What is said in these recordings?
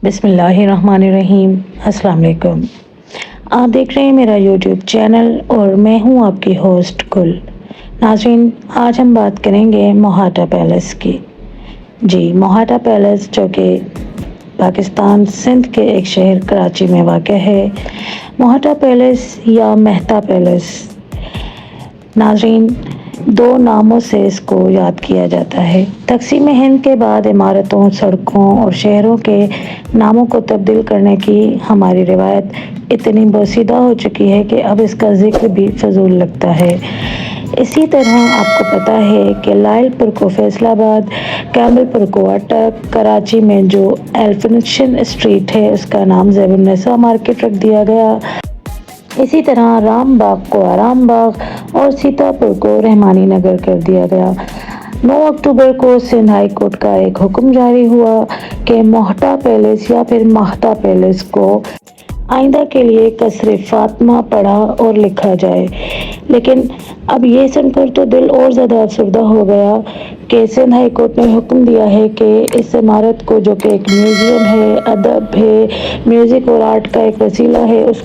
بسم اللہ الرحمن الرحیم۔ السلام علیکم۔ آپ دیکھ رہے ہیں میرا یوٹیوب چینل اور میں ہوں آپ کی ہوسٹ گل۔ ناظرین، آج ہم بات کریں گے موہاٹا پیلس کی۔ جی، موہاٹا پیلس جو کہ پاکستان سندھ کے ایک شہر کراچی میں واقع ہے۔ موہاٹا پیلس یا مہتا پیلس، ناظرین دو ناموں سے اس کو یاد کیا جاتا ہے۔ تقسیم ہند کے بعد عمارتوں، سڑکوں اور شہروں کے ناموں کو تبدیل کرنے کی ہماری روایت اتنی بوسیدہ ہو چکی ہے کہ اب اس کا ذکر بھی فضول لگتا ہے۔ اسی طرح آپ کو پتہ ہے کہ لائل پور کو فیصل آباد، کیمل پور کو اٹک، کراچی میں جو ایلیفینٹس اسٹریٹ ہے اس کا نام زیب النساء مارکیٹ رکھ دیا گیا۔ اسی طرح رام باغ کو آرام باغ اور سیتا پور کو رحمانی نگر کر دیا گیا۔ 9 اکتوبر کو سندھ ہائی کورٹ کا ایک حکم جاری ہوا کہ موہٹا پیلس یا پھر ماہتا پیلس کو آئندہ کے لیے قصر فاطمہ پڑھا اور لکھا جائے۔ لیکن اب یہ سن کر تو دل اور زیادہ افسردہ ہو گیا کہ سندھ ہائی کورٹ نے حکم دیا ہے کہ اس عمارت کو، جو کہ ایک میوزیم ہے، ادب ہے، میوزک اور آرٹ کا ایک وسیلہ ہے، اس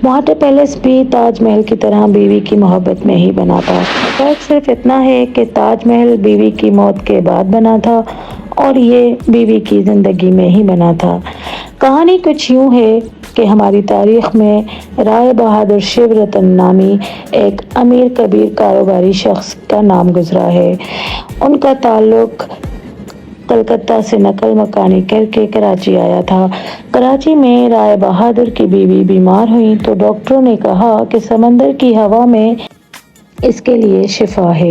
موہاٹا پیلس بھی تاج محل کی طرح بیوی کی محبت میں ہی بنا تھا۔ فرق صرف اتنا ہے کہ تاج محل بیوی کی موت کے بعد بنا تھا اور یہ بیوی کی زندگی میں ہی بنا تھا۔ کہانی کچھ یوں ہے کہ ہماری تاریخ میں رائے بہادر شیو رتن نامی ایک امیر کبیر کاروباری شخص کا نام گزرا ہے۔ ان کا تعلق کلکتہ سے نقل مکانی کر کے کراچی آیا تھا۔ کراچی میں رائے بہادر کی بیوی بیمار ہوئی تو ڈاکٹروں نے کہا کہ سمندر کی ہوا میں اس کے لیے شفا ہے۔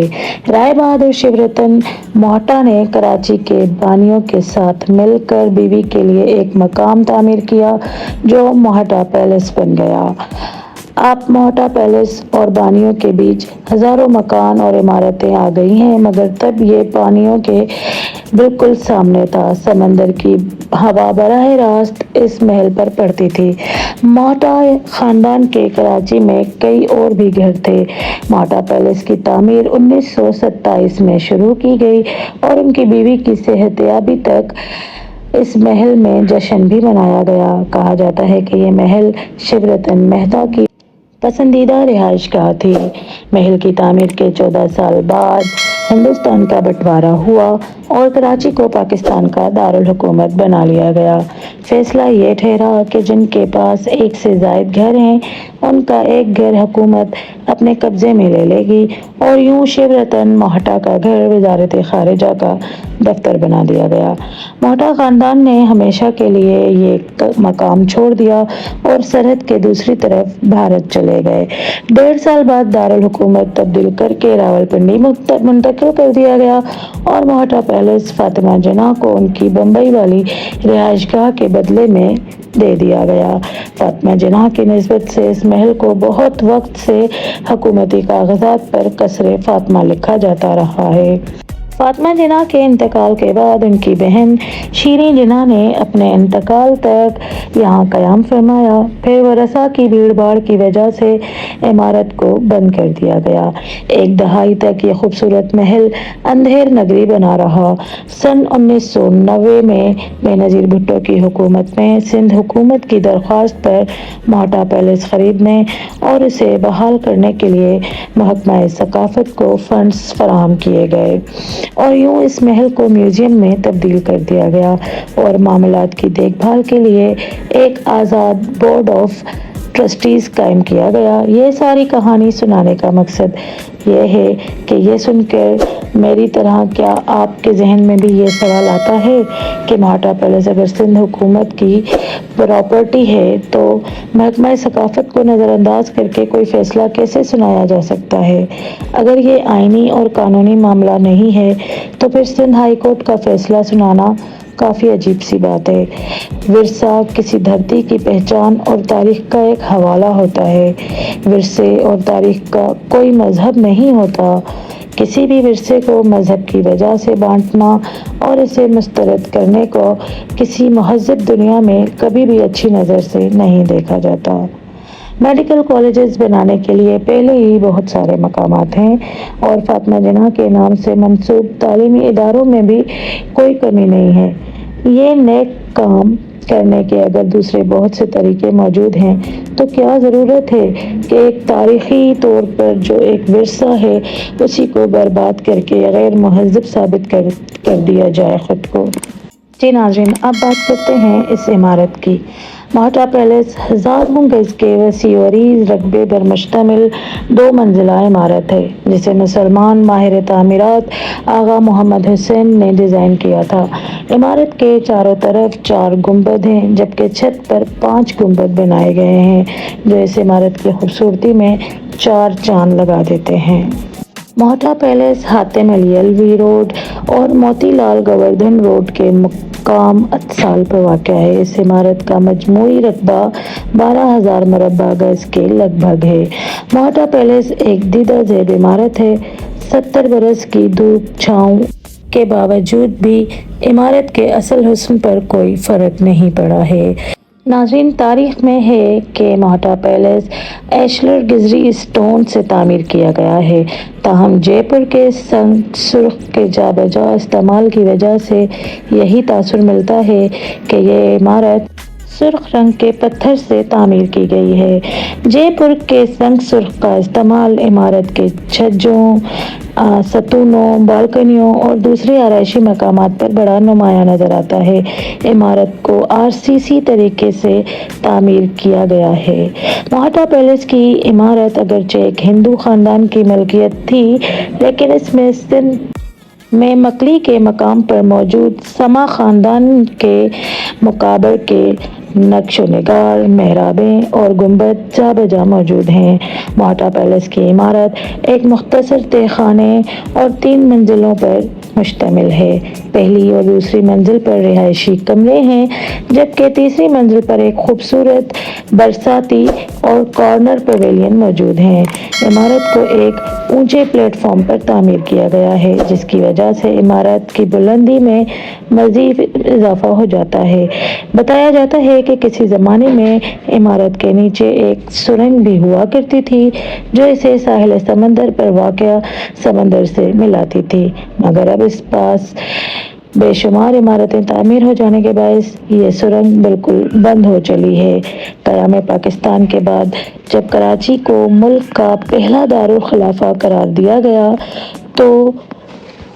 رائے بہادر شیو رتن موہٹا نے کراچی کے بانیوں کے ساتھ مل کر بیوی کے لیے ایک مقام تعمیر کیا جو موہٹا پیلس بن گیا۔ آپ موہٹا پیلس اور بانیوں کے بیچ ہزاروں مکان اور عمارتیں آ گئی ہیں، مگر تب یہ بانیوں کے بالکل سامنے تھا۔ سمندر کی ہوا براہ راست اس محل پر پڑتی تھی۔ موہٹا خاندان کے کراچی میں کئی اور بھی گھر تھے۔ موہٹا پیلس کی تعمیر 1927 میں شروع کی گئی اور ان کی بیوی کی صحت یابی تک اس محل میں جشن بھی منایا گیا۔ کہا جاتا ہے کہ یہ محل شیو رتن مہتا کی پسندیدہ رہائش گاہ تھی۔ محل کی تعمیر کے 14 سال بعد ہندوستان کا بٹوارا ہوا اور کراچی کو پاکستان کا دارالحکومت بنا لیا گیا۔ فیصلہ یہ ٹھہرا کہ جن کے پاس ایک سے زائد گھر ہیں ان کا ایک گھر حکومت اپنے قبضے میں لے لے گی، اور یوں شیو رتن موہٹا کا گھر وزارت خارجہ کا دفتر بنا دیا گیا۔ موہٹا خاندان نے ہمیشہ کے لیے یہ مقام چھوڑ دیا اور سرحد کے دوسری طرف بھارت چلے گئے۔ 1.5 سال بعد دارالحکومت تبدیل کر کے راولپنڈی منتقل کر دیا گیا اور موہٹا پیلس فاطمہ جناح کو ان کی بمبئی والی رہائش گاہ کے بدلے میں دے دیا گیا۔ فاطمہ جناح کی نسبت سے اس محل کو بہت وقت سے حکومتی کاغذات پر قصر فاطمہ لکھا جاتا رہا ہے۔ فاطمہ جناح کے انتقال کے بعد ان کی بہن شیریں جناح نے اپنے انتقال تک یہاں قیام فرمایا، پھر ورثاء کی بھیڑ بھاڑ کی وجہ سے عمارت کو بند کر دیا گیا۔ ایک دہائی تک یہ خوبصورت محل اندھیر نگری بنا رہا۔ سن 1990 میں بے نظیر بھٹو کی حکومت میں سندھ حکومت کی درخواست پر موہٹا پیلس خریدنے اور اسے بحال کرنے کے لیے محکمہ ثقافت کو فنڈز فراہم کیے گئے اور یوں اس محل کو میوزیم میں تبدیل کر دیا گیا اور معاملات کی دیکھ بھال کے لیے ایک آزاد بورڈ آف ٹرسٹیز قائم کیا گیا۔ یہ ساری کہانی سنانے کا مقصد یہ ہے کہ یہ سن کر میری طرح کیا آپ کے ذہن میں بھی یہ سوال آتا ہے کہ موہٹا پیلس اگر سندھ حکومت کی پراپرٹی ہے تو محکمہ ثقافت کو نظر انداز کر کے کوئی فیصلہ کیسے سنایا جا سکتا ہے؟ اگر یہ آئینی اور قانونی معاملہ نہیں ہے تو پھر سندھ ہائی کورٹ کا فیصلہ سنانا کافی عجیب سی بات ہے۔ ورثہ کسی دھرتی کی پہچان اور تاریخ کا ایک حوالہ ہوتا ہے۔ ورثے اور تاریخ کا کوئی مذہب نہیں ہوتا۔ کسی بھی ورثے کو مذہب کی وجہ سے بانٹنا اور اسے مسترد کرنے کو کسی مہذب دنیا میں کبھی بھی اچھی نظر سے نہیں دیکھا جاتا۔ میڈیکل کالجز بنانے کے لیے پہلے ہی بہت سارے مقامات ہیں اور فاطمہ جناح کے نام سے منسوب تعلیمی اداروں میں بھی کوئی کمی نہیں ہے۔ یہ نیک کام کرنے کے اگر دوسرے بہت سے طریقے موجود ہیں تو کیا ضرورت ہے کہ ایک تاریخی طور پر جو ایک ورثہ ہے اسی کو برباد کر کے غیر مہذب ثابت کر دیا جائے خود کو۔ جی ناظرین، اب بات کرتے ہیں اس عمارت کی۔ مہاٹا پیلیس ہزاروں گز کے وسیع و عریض رقبے پر مشتمل 2 منزلہ عمارت ہے جسے مسلمان ماہر تعمیرات آغا محمد حسین نے ڈیزائن کیا تھا۔ عمارت کے چاروں طرف 4 گنبد ہیں جبکہ چھت پر 5 گنبد بنائے گئے ہیں جو اس عمارت کی خوبصورتی میں 4 چاند لگا دیتے ہیں۔ مہاٹا پیلیس حاتم علی علوی روڈ اور موتی لال گوردھن روڈ کے مقام اتصال پر واقع ہے۔ اس عمارت کا مجموعی رقبہ 12,000 مربع گز کے لگ بھگ ہے۔ مہاٹا پیلیس ایک دیدہ زیب عمارت ہے۔ 70 برس کی دھوپ چھاؤں کے باوجود بھی عمارت کے اصل حسن پر کوئی فرق نہیں پڑا ہے۔ ناظرین، تاریخ میں ہے کہ مہاٹا پیلیس ایشلر گزری اسٹون سے تعمیر کیا گیا ہے، تاہم جے پور کے سنگ سرخ کے جا بجا استعمال کی وجہ سے یہی تاثر ملتا ہے کہ یہ عمارت سرخ رنگ کے پتھر سے تعمیر کی گئی ہے۔ جے پور کے سنگ سرخ کا استعمال عمارت کے چھجوں، ستونوں، بالکنیوں اور دوسرے آرائشی مقامات پر بڑا نمایاں نظر آتا ہے۔ عمارت کو RCC طریقے سے تعمیر کیا گیا ہے۔ مہاٹا پیلیس کی عمارت اگرچہ ایک ہندو خاندان کی ملکیت تھی لیکن اس میں سندھ میں مکلی کے مقام پر موجود سما خاندان کے مقابر کے نقش و نگار، محرابیں اور گنبد جا بجا موجود ہیں۔ مہاٹا پیلیس کی عمارت ایک مختصر تہہ خانے اور 3 منزلوں پر مشتمل ہے۔ پہلی اور دوسری منزل پر رہائشی کمرے ہیں جبکہ تیسری منزل پر ایک خوبصورت برساتی اور کارنر پویلین موجود ہیں۔ عمارت کو ایک اونچے پلیٹ فارم پر تعمیر کیا گیا ہے جس کی وجہ سے عمارت کی بلندی میں مزید اضافہ ہو جاتا ہے۔ بتایا جاتا ہے کہ کسی زمانے میں عمارت کے نیچے ایک سرنگ بھی ہوا کرتی تھی جو اسے ساحل سمندر پر واقع سمندر سے ملاتی تھی، مگر اب اس پاس بے شمار عمارتیں تعمیر ہو جانے کے باعث یہ سرنگ بالکل بند ہو چلی ہے۔ قیام پاکستان کے بعد جب کراچی کو ملک کا پہلا دارالخلافہ قرار دیا گیا تو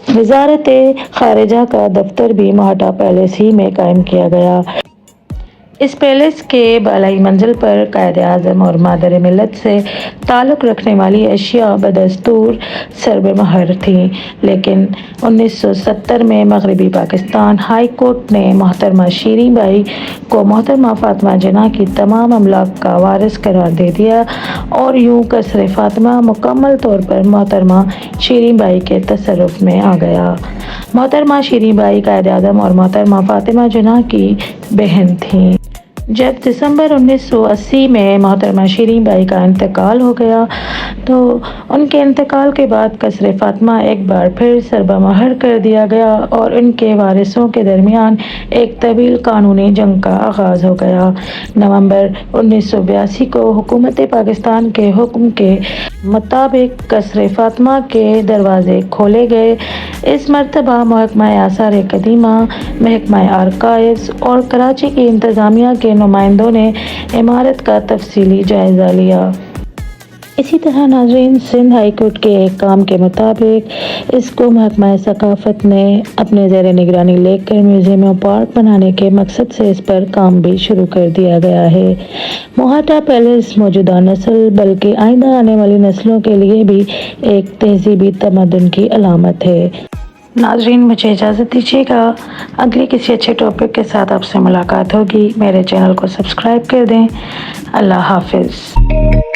وزارت خارجہ کا دفتر بھی مہاٹا پیلیس ہی میں قائم کیا گیا۔ اس پیلیس کے بالائی منزل پر قائد اعظم اور مادر ملت سے تعلق رکھنے والی اشیاء بدستور سرب مہر تھیں، لیکن 1970 میں مغربی پاکستان ہائی کورٹ نے محترمہ شیریں بائی کو محترمہ فاطمہ جناح کی تمام املاک کا وارث قرار دے دیا اور یوں قصر فاطمہ مکمل طور پر محترمہ شیریں بائی کے تصرف میں آ گیا۔ محترمہ شیریں بائی قائد اعظم اور محترمہ فاطمہ جناح کی بہن تھیں۔ جب دسمبر 1980 میں محترمہ شیریں بائی کا انتقال ہو گیا تو ان کے انتقال کے بعد قصر فاطمہ ایک بار پھر سرب مہر کر دیا گیا اور ان کے وارثوں کے درمیان ایک طویل قانونی جنگ کا آغاز ہو گیا۔ نومبر 1982 کو حکومت پاکستان کے حکم کے مطابق قصر فاطمہ کے دروازے کھولے گئے۔ اس مرتبہ محکمہ آثار قدیمہ، محکمہ آرکائیوز اور کراچی کی انتظامیہ کے نمائندوں نے عمارت کا تفصیلی جائزہ لیا۔ اسی طرح ناظرین، سندھ ہائی کورٹ کے احکام کے مطابق اس کو محکمہ ثقافت نے اپنے زیر نگرانی لے کر میوزیم و پارک بنانے کے مقصد سے اس پر کام بھی شروع کر دیا گیا ہے۔ مہاٹا پیلیس موجودہ نسل بلکہ آئندہ آنے والی نسلوں کے لیے بھی ایک تہذیبی تمدن کی علامت ہے۔ ناظرین، مجھے اجازت دیجیے گا، اگلی کسی اچھے ٹاپک کے ساتھ آپ سے ملاقات ہوگی۔ میرے چینل کو سبسکرائب کر دیں۔ اللہ حافظ۔